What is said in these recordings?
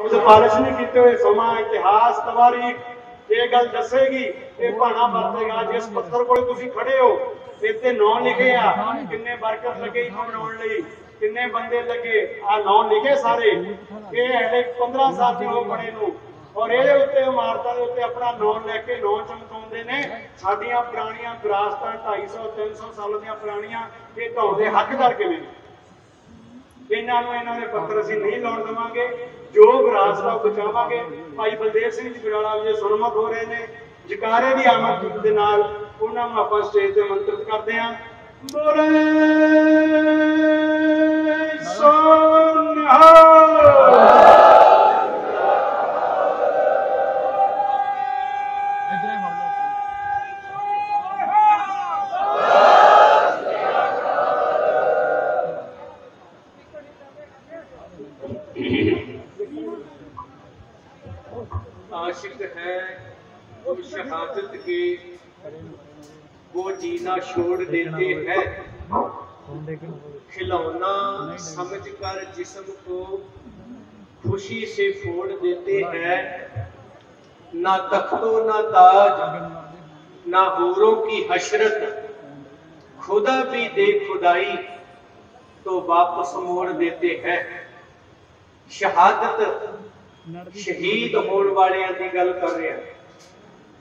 खुद पालिश नहीं किए हुए समा इतिहास तवारीख ये गल दसेगी, ये भाना वरतेगा। जिस पत्थर को तुसीं खड़े हो इत्ते नाम लिखे आ, किन्ने वर्कर लगे इथों बनाउण लई, किन्ने बंदे लगे, आ नाम लिखे सारे। ये हले 15 साल दे हो बने नूं और ये उत्ते इमारतां दे उत्ते अपना नाम लैके नाम चमकाउंदे ने। साडियां पुराणियां विरासतां 250-300 साल दीयां पुराणियां ये ढाउंदे हकदार किवें? इन्हां नूं इन्हां दे पत्थर असीं नहीं लाउण देवांगे, जो विरासत बचावांगे। भाई बलदेव सिंह जी गुराला जी सुरमुख हो रहे हैं, जकारे की आमद के नाल उन्हां नूं आपां स्टेज ते आमंत्रित करते हैं। बोले सोनिहाल। आशिक है वो शहादत के वो जीना छोड़ देते हैं, खिलौना समझकर जिस्म को खुशी से फोड़ देते हैं। ना तख्तो ना ताज ना हूरों की हशरत, खुदा भी दे खुदाई तो वापस मोड़ देते हैं। शहादत शहीद होने वाले की गल कर रहे हैं,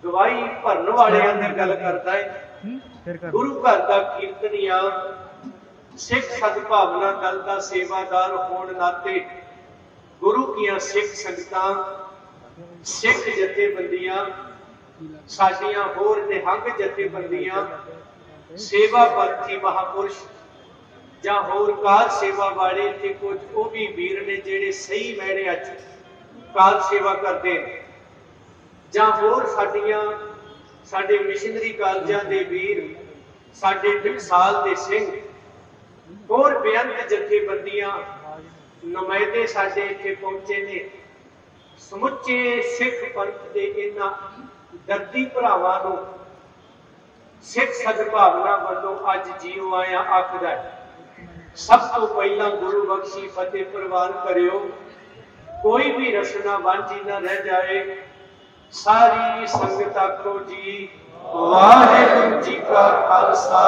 गवाही भरन वाले की गल करता है। गुरु घर का कीर्तनिया सिख सदभावना दल का सेवादार होने नाते गुरु की सिख संगतां सिख जथेबंदियां साडियां होर निहंग जथेबंदियां सेवा पार्थी महापुरुष जां होर कार सेवा वाले ते कुछ वो भी वीर ने जिहड़े सही मैणे अच कार सेवा करते हैं, जां होर साडियां साडे मिशनरी कालजां दे वीर, साडे टकसाल दे सिंह, होर बेअंत जथेबंदियां नुमाइंदे साडे इत्थे पहुंचे ने। समुचे सिख पंथ दे इन्हां दर्दी भरावां नूं सिख सदभावना वालों अज जीओ आया आखदा है। सब तो पहला गुरु बख्शी फतेह प्रवान करियो, कोई भी रचना वांझी न रह जाए। सारी संगत आखो जी वाहिगुरू जी का खालसा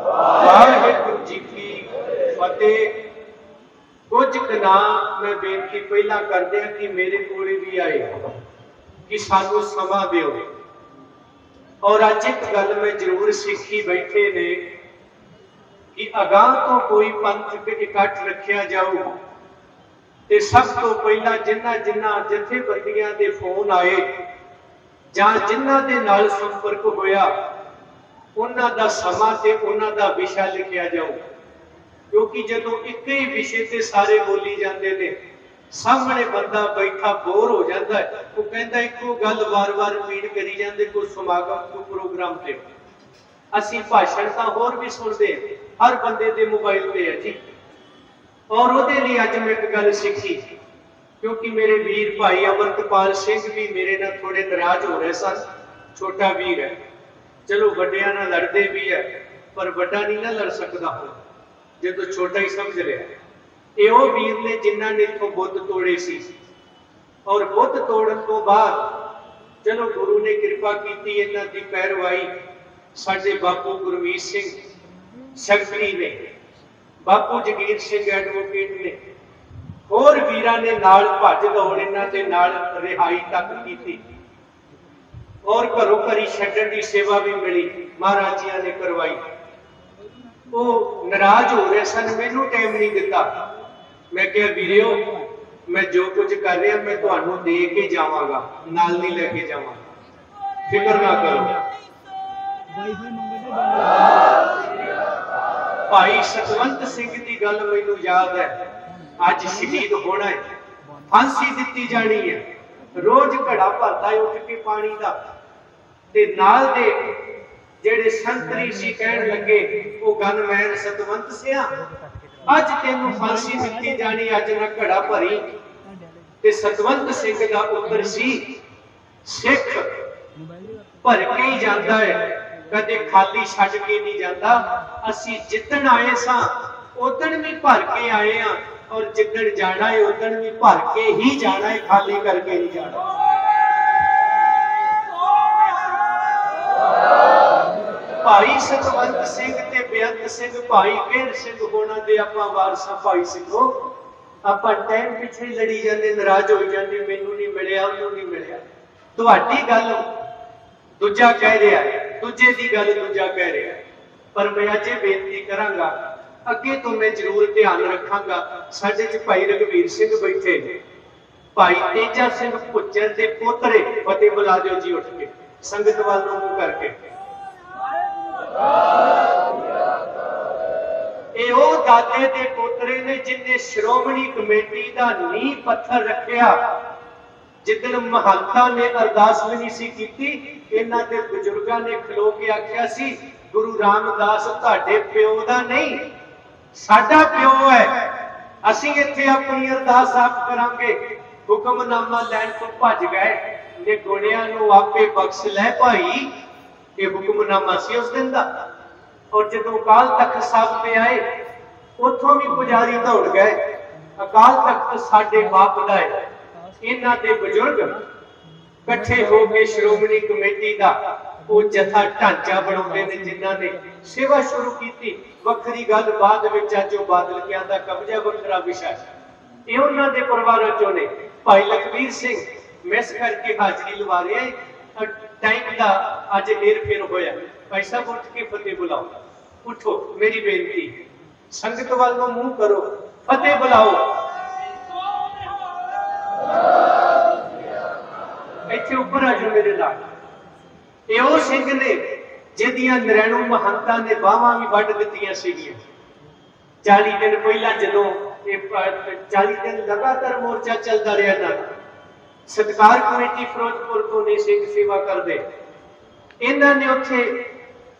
वाहिगुरू जी की फतेह। कुछ कना मैं बेनती पहला कर दिया कि मेरे कोले भी आए कि सानू समा दिओ। और अज एक गल मैं जरूर सीखी बैठे ने कि अगाह तो कोई पंथ इकट्ठ रखा जाऊ ते सब तो पहला जिन्ना जिन्ना जथेबंदियां दे फोन आए जां जिन्ना दे नाल संपर्क होया उन्हां दा समा ते उन्हां दा विषय लिखिया जाऊ। क्योंकि जदों एक ही विषय ते सारे बोली जाते ने सामने बंदा बैठा बोर हो जाता है, वो कहता एको गल वार वार रिपीट करी जाते कोई समागम कोई प्रोग्राम ते। असीं भाषण तां होर भी सुनते हर बंदे दे मोबाइल पे है जी। और उहदे लई अज मैं एक गल सीखी, क्योंकि मेरे वीर भाई अमरतपाल सिंह भी मेरे नाल थोड़े नाराज हो रहे सन। छोटा वीर है, चलो वड्डियां नाल लड़दे भी है, पर वड्डा नहीं ना लड़ सकदा हो जे तो छोटा ही समझ लिया। ये वो वीर ने जिन्हां ने इत्थों बुत तोड़े सी और बुत तोड़न तो बाद चलो गुरु ने कृपा की इन्हां दी पैरवाई साडे बापू गुरमीत सिंह सैकटरी ने, बापू जगीर सिंह एडवोकेट ने, होर वीरां ने नाल भज दौड़ इन्हां दे नाल रिहाई तक की और घरों घरी छड्डण दी सेवा भी मिली, महाराज जी ने करवाई। वो नाराज हो रहे सन, मैनू टाइम नहीं दिता। मैं क्या वीरियो मैं जो कुछ कर रहा मैं तुहानू दे के जावांगा, नाल नहीं लेके जावांगा, फिक्र ना करो। भाई सतवंत सिंह की गल मैनू याद है, अज शहीद होना है, फांसी दी जानी है। रोज घड़ा भरता है उठ के पानी का, ते नाल दे जेड़े संतरी सी कहण लगे वो गनमैन सतवंत सिया अज तेनू फांसी दी जानी, अज ना घड़ा भरी। ते सतवंत सिंह का उत्तर सी सिख भर के ही जाता है, कदे खाली छड्ड के नहीं जाता। असी जितन आए सां उदण भी भर के आए हां, और जिदन जाना है उदन भी भर के ही जाना है, खाली करके नहीं जाना। भाई सतवंत सिंह ते बेअंत सिंह, भाई केर सिंह होना दे आपां वारसा। भाई सिंघो आपां टाइम पिछे लड़ी जाते, नाराज हो जाते, मैनू नहीं मिलिया, उन्होंने नहीं मिलिया। तुहाडी गल दूजा कह रहा है, दूजे की गल दूजा कह रहा है, पर मैं अजे बेनती करांगा, अगे तो मैं जरूर ध्यान रखांगा। साडे च भाई रघवीर सिंह बैठे ने, भाई तेजा सिंह भुच्चर के पोतरे, फतेह बुला दिओ जी उठ के, संगत वाल नूं मूंह करके। दादे दे पोतरे ने जिन्हें श्रोमणी कमेटी का नींह पत्थर रखिया। जिदन महंता ने अरदास भी नहीं सी कीती, इन्हां दे बुजुर्गां ने खलो के आख्या सी, गुरु रामदास तुहाडे प्यो दा नहीं, साडा प्यो है, असीं इत्थे अपनी अरदास आप करांगे। हुक्मनामा लैण तो भज गए ने, गुणियां नूं आपे बख्श लै भाई, ये हुक्मनामा सी उस दिन दा। और जदों अकाल तख्त साहब पे आए, उथों भी पुजारी दौड़ गए, अकाल तख्त साडे बाप दा है। इन्हां दे बुजुर्ग इकट्ठे हो के श्रोमणी कमेटी का वो जथा ढांचा बनाउंदे ने, जिन्हां ने सेवा शुरू की। वखरी गल बाद विच अज वो बादलकियां दा कब्जा वखरा विषय, ये उन्हां दे परिवारां चों ने। भाई लखवीर सिंह मिस करके हाजरी लवा रहे हैं, टाइम का अज हेर फेर होया। भाई साहब उठ के फतेह बुलाओ, उठो, मेरी बेनती, संगत वाल नूं मूंह करो, फतेह बुलाओ। इत्थे उपर आ जाओ मेरे नाल। ये वो सिंह ने जिहदियां नरैणू महंता ने बाहां भी वड्ड दित्तियां सीगियां। 40 दिन पहला जदों 40 दिन लगातार मोर्चा चलता रहा ना, सत्कार कमेटी फिरोजपुर तो ने सिंह सेवा करते, इन्हां ने उत्थे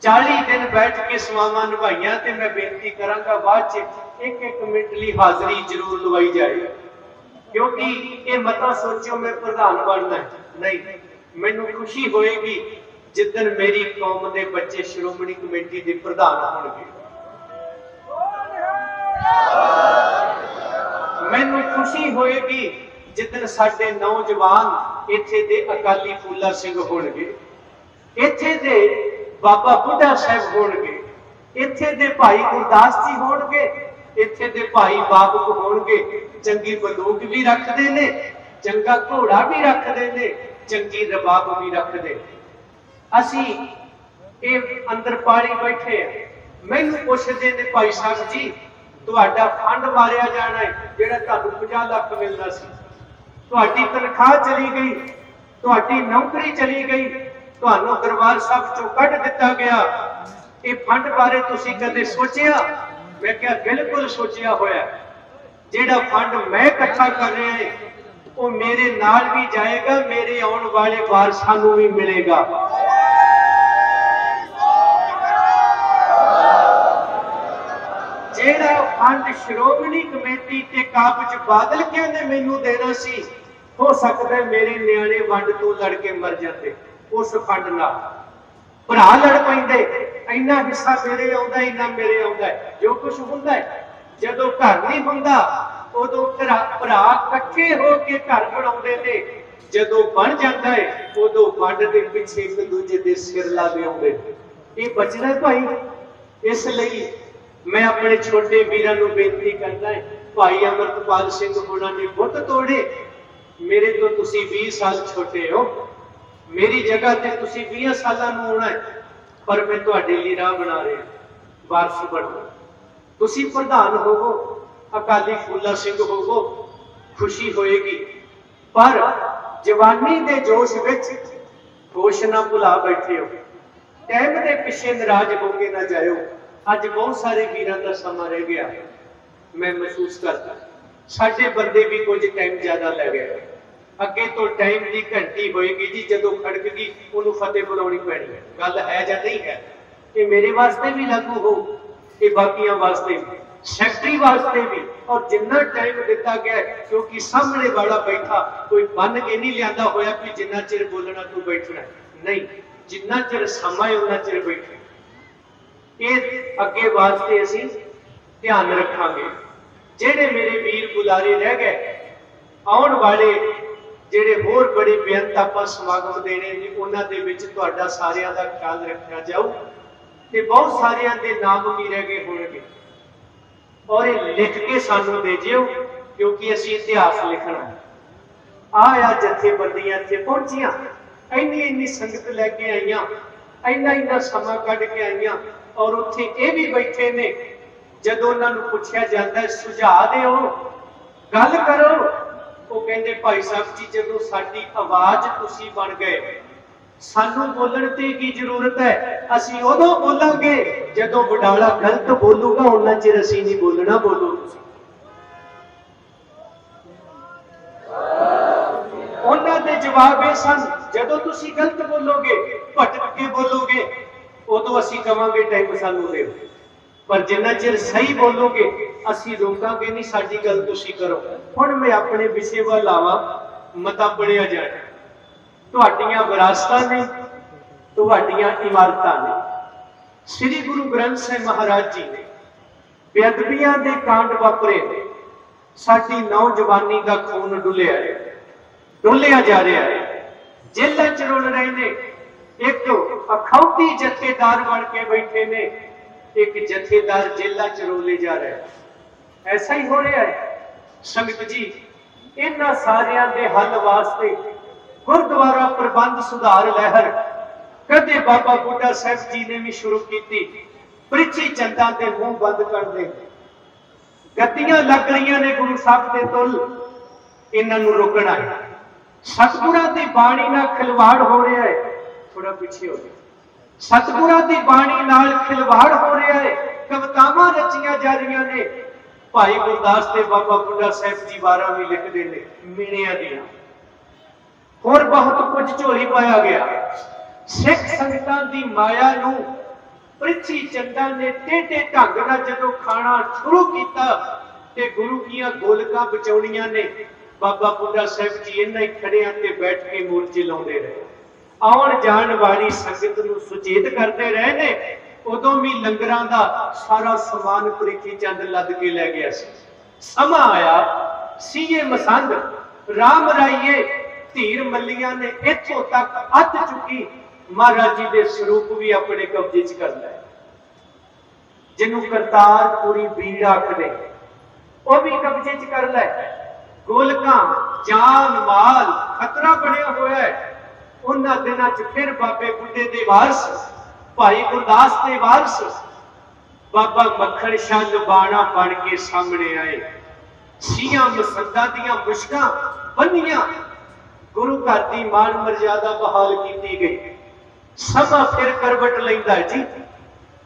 40 दिन बैठ के सवावां निभाइयां। ते मैं बेनती करांगा बाद च एक मिनट लई हाजरी जरूर लवाई जाए, क्योंकि ये मता सोचो मैं प्रधान बनना है, नहीं, मैनू खुशी होएगी जिदन मेरी कौम के बच्चे श्रोमणी कमेटी के प्रधान होंगे। मैनू खुशी होएगी जिदन साडे नौजवान इत्थे दे अकाली फूला सिंह होणगे, इत्थे दे बाबा बुढ़ा साहब होणगे, इत्थे दे भाई गुरदास जी होणगे, इत्थे दे भाई बाबक होणगे। चंगी बंदूक भी रखते ने, चंगा घोड़ा भी रखते ने, चंगी रबाब भी रखते। असी ये अंदर पाली बैठे हैं। मैनू पुछदे ने भाई साहब जी, तुहाडा फंड मारिया जाना है जिहड़ा तुहानू 50 लाख मिलदा सी, तुहाडी तनख्वाह चली गई, तुहाडी नौकरी चली गई, तुहानू दरबार साहब चों कढ दिता गया, ये फंड बारे तुसी कदे सोचिया? मैं क्या बिल्कुल सोचिया होया। जिहड़ा फंड मैं इकट्ठा कर रहा है वो मेरे नाल भी जाएगा, मेरे आने वाले वारसां नूं भी मिलेगा। जिहड़ा फंड श्रोमणी कमेटी ते काबज बादलकियां ने मैनू देना सी, हो सकता है मेरे न्याणे वंड तो लड़के मर जाते उस फंड नाल। भरा लड़ पैंदे, इन्ना हिस्सा मेरे आउंदा, इन्ना मेरे आउंदा। जो कुछ हुंदा है जदों घर नहीं हुंदा उदों भरा इकट्ठे होके घर बनाउंदे ने, जदों बन जाता है उदों फंड दे पिछे एक दूजे दे सिर ला के आउंदे। ये बचना भाई। इसलिए मैं अपने छोटे वीरां नूं बेनती करदा है, भाई अमृतपाल सिंह होना ने बुत तोड़े, मेरे तो तुसी 20 साल छोटे हो, मेरी जगह ते तुसी 20 सालां नूं होना है, पर मैं तुहाडे लई राह बना रहा, वारस बनो, तुसी प्रधान होवो, अकाली फूला सिंह होवो, खुशी होएगी। पर जवानी दे जोश विच होश ना भुला बैठे हो, टाइम दे पिछे नाराज होके ना जाओ। अज बहुत सारे वीरां दा समा रह गया, मैं महसूस करता साडे बंदे भी कुछ टाइम ज्यादा लै गए। अगे तो टाइम की घंटी होएगी जी, जदों खड़क गई उन्होंने फतेह बुलानी पैनी है। गल है या नहीं है? ये मेरे वास्ते भी लागू हो, ये बाकियां वास्ते भी, सैकटरी वास्ते भी। और जिन्ना टाइम दिता गया, क्योंकि सामने वाला बैठा कोई बन के नहीं लिया होया कि जिन्ना चिर बोलना तू बैठना, नहीं, जिन्ना चिर समा है उन्ना चिर बैठे। ये अगे वास्ते असीं ध्यान रखांगे। ਜਿਹੜੇ ਮੇਰੇ ਵੀਰ ਬੁਲਾਰੇ ਰਹਿ ਗਏ, ਆਉਣ ਵਾਲੇ ਜਿਹੜੇ ਹੋਰ बड़े बेअंत ਆਪਾਂ ਸਮਾਗਮ ਦੇਣੇ ਨੇ ਉਹਨਾਂ ਦੇ ਵਿੱਚ ਤੁਹਾਡਾ ਸਾਰਿਆਂ ਦਾ ਖਿਆਲ ਰੱਖਿਆ ਜਾਊ ਤੇ ਬਹੁਤ ਸਾਰਿਆਂ ਦੇ ਨਾਮ ਵੀ ਰਹਿ ਗਏ ਹੋਣਗੇ। और ये लिख के सानू दे जियो क्योंकि असी इतिहास लिखना। आ जथेबंदियां इत्थे पहुंचियां, इन्नी इन्नी संगत लैके आईयां, इन्ना इन्ना समा कढ के आईयां और उत्थे ये भी बैठे ने। जदों उन्हां नूं पुछया जांदा है सुझाव दिओ, गल करो, वो कहंदे भाई साहब जी जदों साडी आवाज तुसीं बन गए, सानू बोलण ते की जरूरत है, असी उदों बोलांगे जदों वडाला गलत बोलूगा, उन्ना चिर असी नहीं बोलना। बोलो उन्हां दे जवाब ये सन, जदों तुसी गलत बोलोगे, भटक के बोलोगे, उदों असी कहांगे टाइम सानू दे, पर जिन्ना चिर सही बोलोगे असी रोकांगे नहीं, साडी गल तुसी करो। हुण मैं अपने विषय वल आवां, मता पढ़िया जाए। तुहाडियां विरासतां ने, तुहाडियां इमारतां ने। श्री गुरु ग्रंथ साहिब महाराज जी ने बेअदबियां दे कांड वापरे, साडी नौजवानी दा खून डुलिया है, डोलिया जा रहा है, जेलां च रुल रहे ने। एक अखौती जथेदार बन के बैठे ने, एक जथेदार जेलां च रोले जा रहा है। ऐसा ही हो रहा है संगत जी। इन्हां सारियां दे हल वास्ते गुरुद्वारा प्रबंध सुधार लहर कदे बाबा बुढ़ा साहब जी ने भी शुरू की। प्रिची चंदा के मुंह बंद कर दे, गद्दियां लग रही ने गुरु साहब के तुल, इन्हां नूं रोकना है। सतगुरां दी बाणी नाल खिलवाड़ हो रहा है, थोड़ा पीछे हो गया। सतगुरां दी बाणी नाल खिलवाड़ हो रहा है, कवितावां रचियां जा रही ने। भाई गुरदास ते बाबा बुढ़ा साहब जी वारा भी लिखते हैं मीणियां दियां, और बहुत कुछ झोली पाया गया। सिख संगतां दी माया नूं प्रिथी चंदा ने टेढ़े ढंग नाल जदों खाना शुरू कीता ते गुरु दीयां गोलकां बचाउणियां ने, बाबा बुढ़ा साहब जी इन्हां ही खड़ियां ते बैठ के मोर्चे लाउंदे रहे, आउण जाण वाली संगत नूं सुचेत करते रहे ने। उदों भी लंगरां दा सारा समान प्रिथी चंद लद के लै गया सी। समा आया सीए मसंद राम राइए धीर मलिया ने इत्थों तक अत चुकी, महाराज जी के स्वरूप भी अपने कब्जे च कर लिया। जिन्हों करतारपुरी बीड़ आखदे वह भी कब्जे च कर लै। गोलकां जान माल खतरा बनया होया है। उन्हां दिनां च फिर बाबे बुढ़े दे वारस भाई गुरदास दे वारस बाबा मक्खण शाह लुबाना बन के सामने आए। सियां मसंदा दियां मुश्कां बनियां, गुरु घर की मान मर्यादा बहाल की गई। समा फिर करवट लैंदा जी,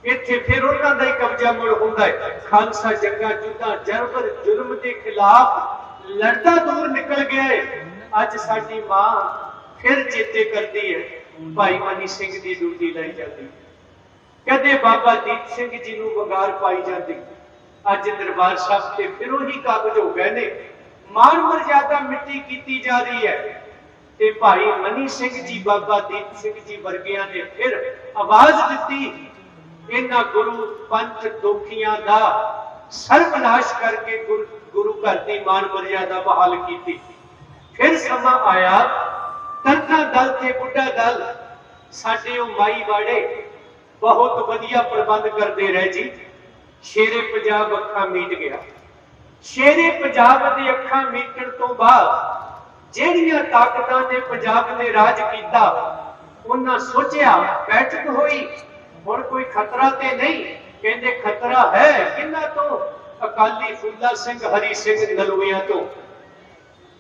इत्थे फिर उन्हां दा ही कब्जा मुड़ हुंदा है। खालसा जंगा जुद्धां जबर जुल्म के खिलाफ लड़दा दूर निकल गया है। अज साडी मां फिर चेते करती है, भाई मनी सिंह की ड्यूटी लाई जाती, कदे बाबा दीप सिंह जी नूं वगार पाई जाती। अज दरबार साहब से फिर वही कागज हो गए ने, मान मर्यादा मिट्टी की जा रही है। ते भाई मनी सिंह जी बाबा दीप सिंह जी वर्गियां ने फिर आवाज दी, इन्हां गुरु पंथ दोखियां दा सर्वनाश करके गुरु घर की मान मर्यादा बहाल की। फिर समा आया तरना दल ते बुढ़ा दल, साडे माई वाड़े बहुत वधिया प्रबंध करते रहे जी। शेरे पंजाब अखा मीट गया। शेरे पंजाब की अखा मीटण तो बाद ਜਿਹੜੀਆਂ ਤਾਕਤਾਂ ਨੇ ਪੰਜਾਬ ने राज किया, उन्हां सोचिया बैठक हुई, हुण कोई खतरा ते नहीं। कहंदे खतरा है किन्हां तो, अकाली फूला सिंह हरी सिंह नलूइयां तो।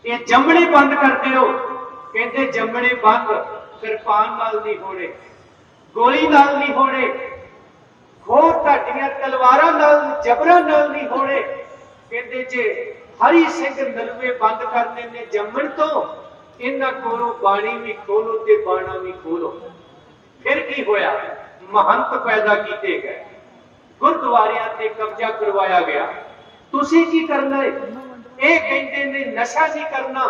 ये जमणे बंद कर दिओ, कहंदे जमणे बंद, किरपान नाल नहीं होणे, गोली नाल नहीं होणे, होर तुहाडीआं तलवारां नाल जबरां नाल नहीं होणे। कहंदे जे हरी सिंह नलवे बंद करने ने जमण तो, इन्हां कोलों बाणी भी खोलो ते बाणा भी खोलो। फिर की होया, महंत पैदा किए गए, गुरुद्वारियां ते कब्जा करवाया गया। तुसी की करना है? ये कहंदे ने नशा नहीं करना,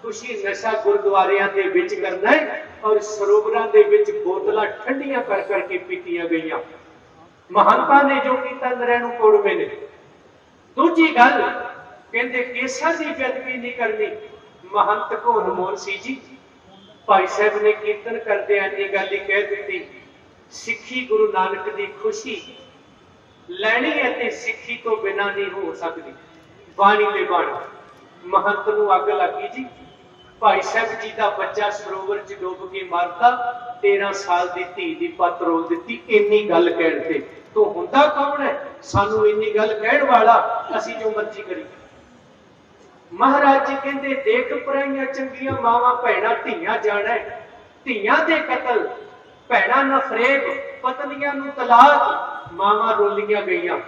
तुसी नशा गुरुद्वारियां दे विच करना है और सरोवरां दे विच बोतलां ठंडियां कर करके पीतियां गईयां। महंतां ने जो कीता नरैणू कोड़वे ने, दूजी गल कहते केसां की बेदबी नहीं करनी। महंत को अनमोल सी जी, भाई साहब ने कीर्तन करते इन्नी गल ही कह दी, सिक्खी गुरु नानक की खुशी लैनी है ते सिक्खी तो बिना नहीं हो सकती। बाणी दे बाणी महंत नूं अग लगी जी, भाई साहब जी का बच्चा सरोवर च डुब के मरता, 13 साल की धी की पत रोल दी। इन्नी गल कहते तो हुंदा कौन है? सानू इन्नी गल कहण वाला, असी जो मर्जी करी। महाराज जी कहते देख पराइयां चंगियां मावां भैणां धीयां जाना, धीयां दे कतल, भैणां नफरेब, पत्नियां नूं तलाक, मावां रोलियां गईयां।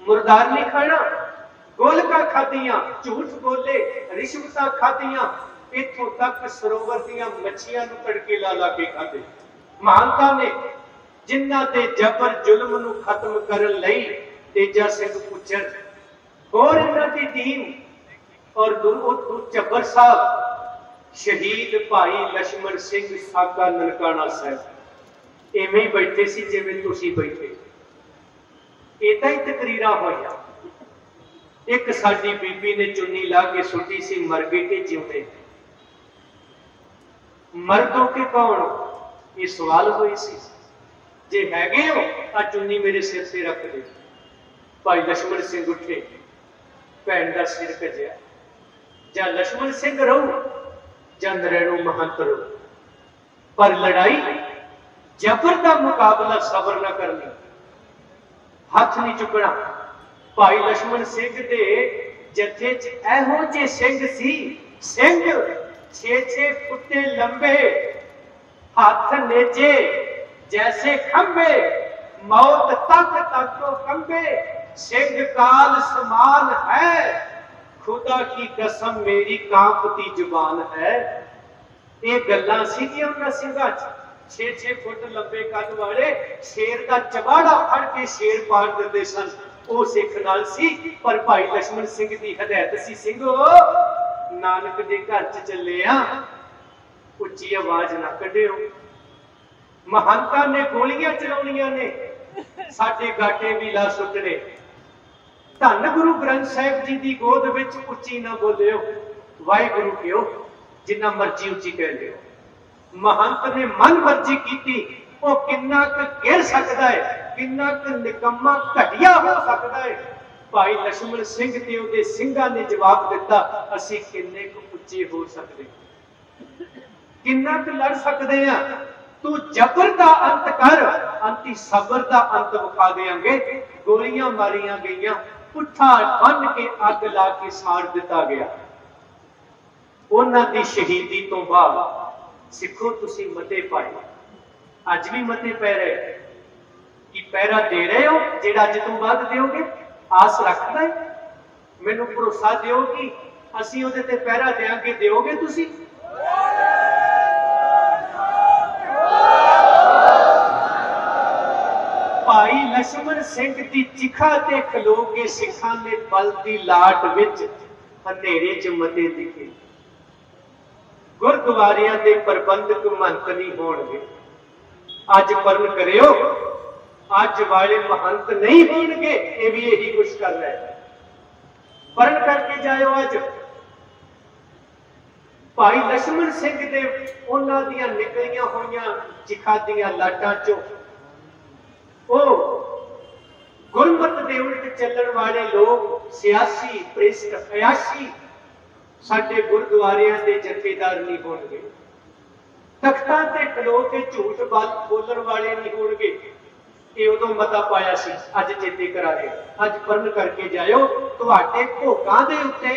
मुर्दार नहीं खाना, गोलका खादियां, झूठ बोले, रिश्वतां खादियां, इत्थों तक सरोवर दीयां मच्छियां नूं तड़के ला ला के खादे। महानता ने जिन्हां ते जबर जुल्म नूं खत्म करन लई तेजा सिंह पुच्छर होर इन्हां दी टीम और चब्बर साहब शहीद भाई लक्ष्मण सिंह साका ननकाना साहब इवें ही बैठे सी जिवें तुसीं बैठे। इदां ही तकरीरा होया। एक साडी बीबी ने चुन्नी ला के सुटी सी, मर गए के जिउंदे, मर्दों के कौन? ये सवाल हुए सी। जे हैगे हो आ चुन्नी मेरे सिर से रख दे। भाई लक्ष्मण सिंह उठे, भैन का सिर कजिया, जा लक्ष्मण सिंह रहू जा नरैणों महंत रहू, पर लड़ाई जबर का मुकाबला सबर न करनी, हाथ नहीं चुकना। भाई लक्ष्मण सिंह दे जथे च एहो जे सिंह सी, सिंह 6-6 फुटे लंबे, हाथ नेजे जैसे खंबे, मौत तक तक को कंबे, सिंह काल समान है, खुदा की कसम मेरी कांपती जुबान है। ये गल्लां सीगियां उन्हां सिंहां च। 6-6 फुट लंबे कद वाले शेर का चबाड़ा फड़ के शेर पाड़ दिंदे सन, वो सिख नाल सी। पर भाई लक्ष्मण सिंह की हदायत सी, सिंघो नानक दे घर च चले आ, उच्ची आवाज ना कढ़ियो। महंता ने गोलियां चलाउणियां ने, साडे गाटे भी ला सुटने। धन गुरु ग्रंथ साहिब जी की गोद विच उच्ची ना बोलियो, वाहिगुरु कहो, जिन्ना मर्जी उच्ची कह लियो। महंत ने मन मर्जी की, वो किन्ना क गिर सकता है, किन्ना क निकम्मा घटिया हो सकता है। भाई लक्ष्मण सिंह ते उहदे सिंघां ने जवाब दिता, असी किन्ने क उच्चे हो सकते, किन्ना क लड़ सकते हैं। तू जबर का अंत कर, अंती सबर का अंत विखा देंगे। गोलियां मारियां गईयां, पुट्ठा बन के अग ला के साड़ दिता गया। उन्हां दी शहीदी तो बाद सिखो तुसी मते पाए, अज भी मते पै रहे कि पैरा दे रहे हो, जेड़ा अज तो बाद दोगे? आस रखदा है? मैनू भरोसा दिओ कि असीं उहदे ते पैरा देंगे, दोगे तुसी? भाई लक्ष्मण सिंह की चिखा ते खलो के सिखां ने बल की लाट विच अंधेरे च मते दिखे। गुरुद्वारियां दे प्रबंधक महंत नहीं होणगे, अज परन करियो, अज वाले महंत नहीं होणगे। ये भी यही कुछ कर रहा है, परन करके जाओ। अज भाई लक्ष्मण सिंह दे उन्हां दियां निकलियां होईयां चिखा दियां लाटां चों गुरमत दे उल्ट चलण वाले लोग, सियासी प्रेस्ट अयाशी साडे गुरुद्वारियां दे जथेदार नहीं होणगे। तख्तां ते खलो के झूठ बोलण वाले नहीं होणगे। ये उदों मता पाया सी, अज चेते करा रहे। अज परन करके जाओ, तुहाडे भोगां दे उत्ते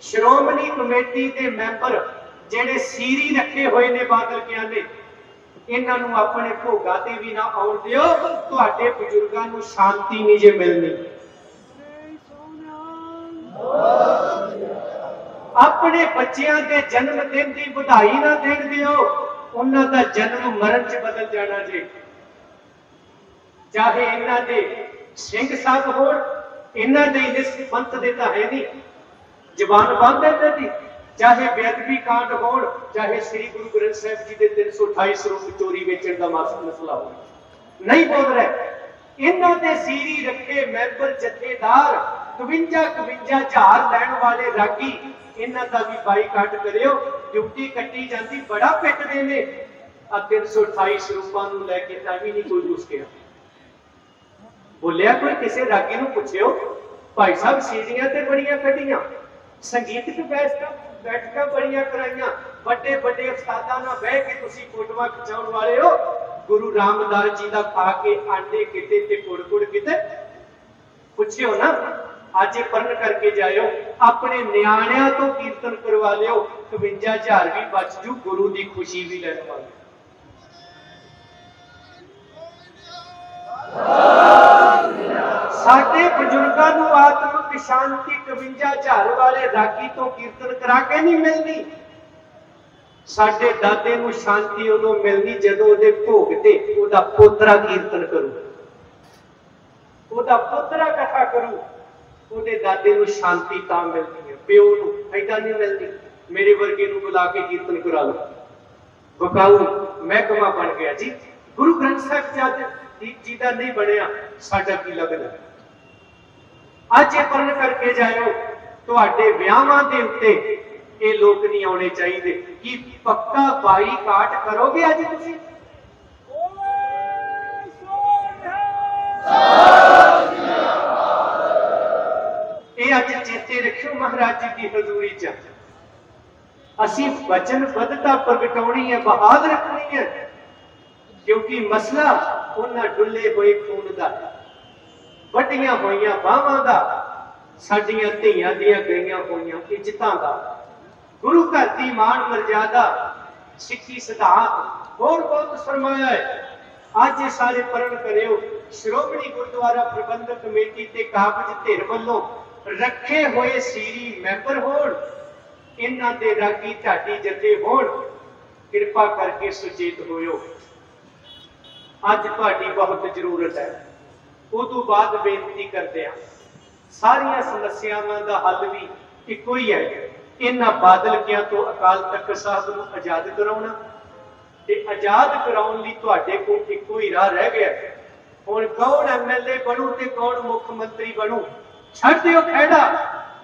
श्रोमणी कमेटी दे मैंबर जेड़े सीरी रखे हुए ने बादल किया ने, इन्हां नूं अपने भोगां ते भी ना आउण दिओ। तुहाडे बजुर्गां नूं शांति नहीं जे मिलनी। अपने बच्चों के जन्मदिन की बधाई ना देण दिओ, उन्हां दा जन्म मरण च बदल जाना जे। चाहे इन्हां दे सिंह साहब होण, इन्हां दे इस पंथ दे तां है नहीं, जबान बंद है दी। चाहे बेअदबी कांड हो, चाहे श्री गुरु ग्रंथ साहिब जी के 328 स्वरूप चोरी वेचण का मसला हो, नहीं बोल रहे। इन्हां दे सीरी रखे मैंबर जथेदार 51,000 लैण वाले रागी इन्हां दा भी बाईकाट करियो। ड्यूटी कट्टी जाती, बड़ा पिटदे ने। 328 स्वरूपां नूं लैके तां भी नहीं कोई कुछ कहा। बोलिया कोई किसी रागी नूं पुछियो, भाई साहब सीढ़ियां ते बड़ियां कटियां, संगीतक बैठकां बड़ियां कराइयां, बड़े बड़े उस्तादां नाल बह के तुसीं फोटोआं खिचाउण वाले हो। गुरु रामदास जी दा खा के आंडे किते ते कुड़ किते, पुछियो ना। अज पढ़न करके जाओ, अपने न्याणियां तो कीर्तन करवा लियो, 51,000 भी बच जू, गुरु की खुशी भी लैण वाले। साडे बजुर्गां नूं आत्मक शांति 51,000 वाले रागी तो कीर्तन करा के नहीं मिलनी। साडे दादे नूं शांति उदों मिलनी जदों उहदे भोग ते उहदा पोतरा कीर्तन करू, उहदा पोतरा कथा करू, उहदे दादे नूं शांति तां मिलदी है, प्यो नूं ऐदां नहीं मिलदी। मेरे वर्गे नूं बुला के कीर्तन करा लो, बकाऊ महकमा बन गया जी। गुरु ग्रंथ साहिब जी दा नहीं बनया, साडा की लगदा। अज ये पढ़न करके जाओ, तुहाडे विआहां दे उत्ते ये लोग नहीं आने चाहिए। कि पक्का बाईकाट करोगे अज तुसीं? ये अज चेते रखियो महाराज जी की हजूरी च असीं वचनबद्धता प्रगटाउणी है, बहाल रखनी है। क्योंकि मसला उन्हां डुले हुए खून दा, वड्डियां होईयां बाहां दा, साडियां धीआं दियां गईयां होईयां इज्जतां दा, गुरु घर की मान मर्यादा, सिक्खी सिद्धांत होर बहुत फरमाया है। अज ये सारे पढ़न करियो। श्रोमणी गुरुद्वारा प्रबंधक कमेटी ते काबज धिर वल्लों रखे हुए सीरी मैंबर होण, इन्हां दे रागी ढाडी जथे होण, कृपा करके सुचेत होयो। अज तुहाडी बहुत जरूरत है। उदों बाद बेनती करते हैं, सारिया समस्यावां दा हल भी इक्को ही है। इन्हां बादलकियां तो अकाल तख्त साहब नूं आजाद कराउणा, ते आजाद कराउण लई तुहाडे कोल इक्को ही राह रह गया। हुण कौन MLA बनू ते कौन मुख मंत्री बनू, छड्ड दिओ खैड़ा।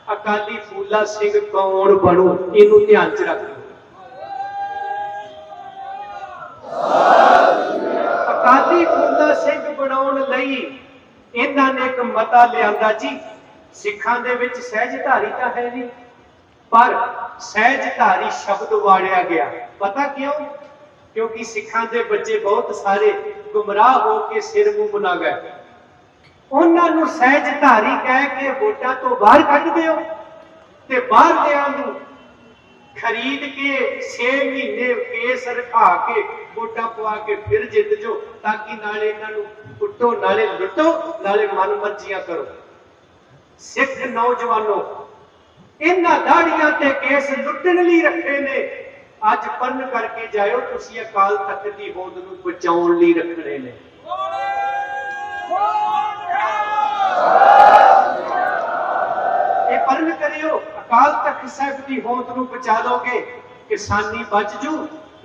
अकाली फूला सिंह कौन बनू, इनू ध्यान च रख। अकाली फूला सिंह बनाउण लई इन्हां ने एक मता लिआंदा जी। सिखां दे विच सहजधारी तां है नहीं, पर सहजधारी शब्द वाड़िया गया। पता क्यों? क्योंकि सिखां दे बच्चे बहुत सारे गुमराह हो के सिर मुंह बना गए। उन्हां नूं सहजधारी कह के वोटां तो बाहर कढ दिओ, ते बाहरलियां नूं खरीद के 6 महीने केस रखा के वोटां पवा के फिर जित जो, ताकि नाले इन्हां नूं कुट्टो, नाले लुटो, नाले मन मर्जियां करो। सिख नौजवानों, इन्हां दाड़ियां ते केस लुटण लई रखे ने। अज पढ़न करके जाओ, तुसीं अकाल तख्त दी होंद नूं बचाउण लई रखणे ने। ये पढ़न करियो, अकाल तख्त साहिब दी होंद नूं बचा लोगे, किसानी बच जू।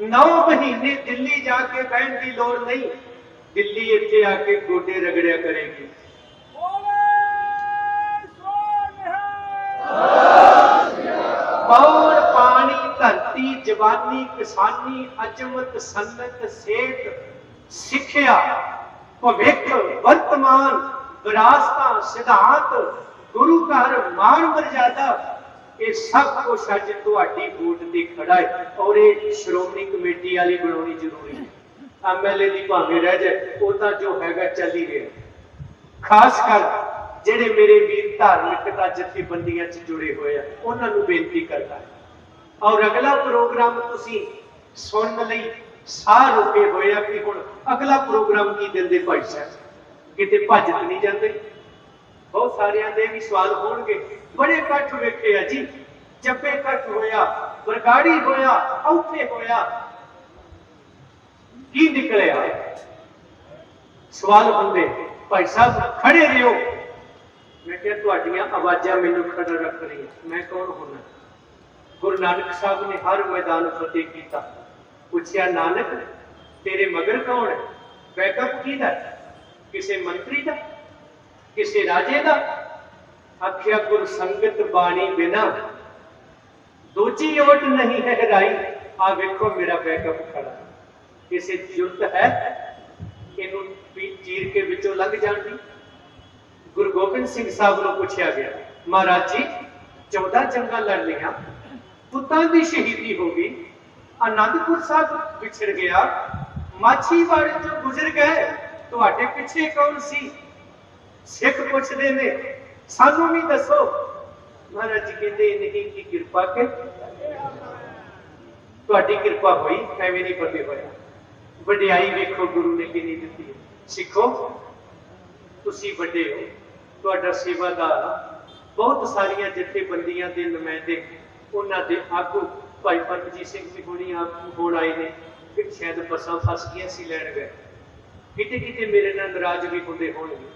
9 महीने दिल्ली जाके बहन की लोड़ नहीं, दिल्ली इत्थे आके गोडे रगड़िया करेगी। पौड़ पानी धरती जवानी किसानी अजमत सन्नत सेठ सिक्ख्या भविख वर्तमान विरासतां सिद्धांत गुरु घर मान मर्यादा, ये सब कुछ अज तुहाडी वोट ते खड़ा है। और ये श्रोमणी कमेटी वाली बनाउणी जरूरी है। MLA दी भावें रह जाए, वो तां जो हैगा चल ही रहा। खास कर ਜਿਹੜੇ मेरे वीर धार्मिकता जथेबंदियां च जुड़े हुए हैं, उन्हां नूं बेनती करता है। और अगला प्रोग्राम तुसीं सुनन लई साह रुके होए आ कि हुण अगला प्रोग्राम की दिंदे भाई साहब, किते भज ते नहीं जांदे। बहुत सारियां दे भी सवाल होणगे। बड़े इकट्ठ वेखे आ जी, जब्बे इकट्ठ होया, बरगाड़ी होया, औथे होया, की निकलिया? सवाल होंदे, भाई साहब खड़े रहो। मैं क्या तुहाडियां आवाज़ां मैनूं खड़ा रख रही है, मैं कौन होना? गुरु नानक साहब ने हर मैदान फतेह किया। पूछया, नानक तेरे मगर कौन है? बैकअप किहदा? किसी मंत्री का, किसी राजे का? आख्या गुर संगत बाणी बिना दूजी ओट नहीं है हराई। आ वेखो मेरा बैकअप खड़ा, किसी जरूरत है इनू चीर के विचों लंघ जाण दी। गुरु गोबिंद सिंह साहब को पूछा गया, महाराज जी 14 जंगा लड़ लिया, पुत्तां दी शहीदी हो गई, आनंदपुर साहब बिछड़ गया, माछीवाड़े जो गुजर गए, तुहाडे पिछे कौन सी? सिख पुछदे ने सानू भी दसो। महाराज जी कहते नहीं की कृपा के तुहाडी कृपा हुई, एवें नहीं बदे होया। वडियाई वेखो गुरु ने कितनी दी है। सिखो तुसी वड्डे हो, तुहाडा सेवादार, बहुत सारिया जथेबंदियां दे नुमाइंदे, उन्हां दे आगू भाई परमजीत सिंह भी होनी आप होण आए ने, फिर शायद बसां फस गई सी लैण गए, किते किते मेरे नाल नाराज भी होंदे होणगे।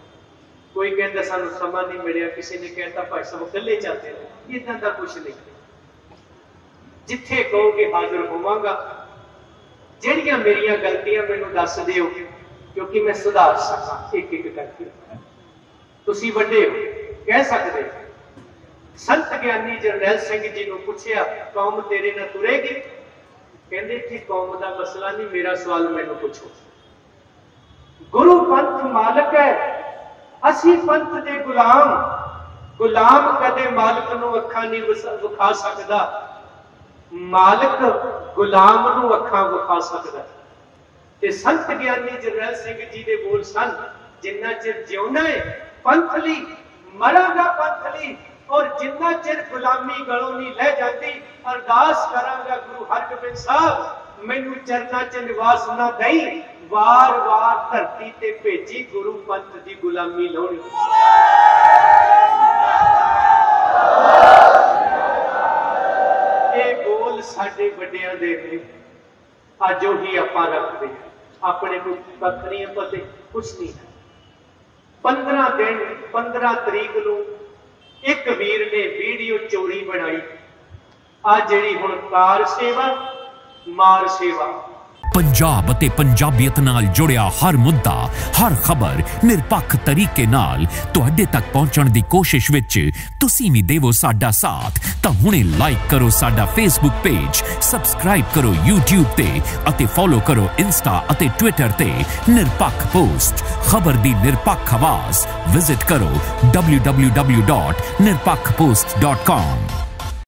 कोई कहता सानू समा नहीं मिलिया, किसी ने कहता भाई साहब कल्ले चलते रहो, इदां दा कुछ नहीं। जिथे कहोगे हाजिर होवांगा। ਜਿਹੜੀਆਂ मेरिया गलतियां मैनू दस दिओ, क्योंकि मैं सुधार सका एक एक करके। तुसी वड्डे हो, कह सकते। संत ज्ञानी जरनैल सिंह जी नू पूछया, कौम तेरे नाल तुरेगी? कहंदे कि कौम दा मसला नहीं, मेरा सवाल मैनू पूछो। गुरु पंथ मालक है, असी पंथ दे गुलाम। गुलाम कदे मालक नू अखां नहीं विखा सकदा, मालक गुलाम नू अखां विखा सकदा। ते संत ज्ञानी जरनैल सिंह जी दे बोल सन, जिन्ना चिर जिउना है पंथ लई, मरांगा पंथ लई, और जिन्ना चिर गुलामी गलों नहीं लह जाती, अरदास करांगा गुरु हरगोबिंद साहब मैनू चरना च निवास ना दई, वार वार धरती ते भेजी गुरु पंथ दी गुलामी लाउणी। ये बोल साडे वड्डियां दे ने, अज ओही आपां रखदे हैं। अपने को कख नहीं है, पता कुछ नहीं है। 15 दिन 15 तरीक नू एक वीर ने वीडियो चोरी बनाई, आ जिहड़ी हुण कार सेवा मार सेवा। पंजाब ते पंजाबियत नाल जुड़िया हर मुद्दा, हर खबर निरपक्ष तरीके नाल तुहाडे तक पहुंचण दी कोशिश विच तुसीं भी देवो साडा साथ। तां हुणे लाइक करो साडा फेसबुक पेज, सबसक्राइब करो यूट्यूब ते अते फॉलो करो इंस्टा अते ट्विटर ते निरपक्ष पोस्ट। खबर दी निरपक्ष आवाज विजिट करो www.nirpakhpost.com।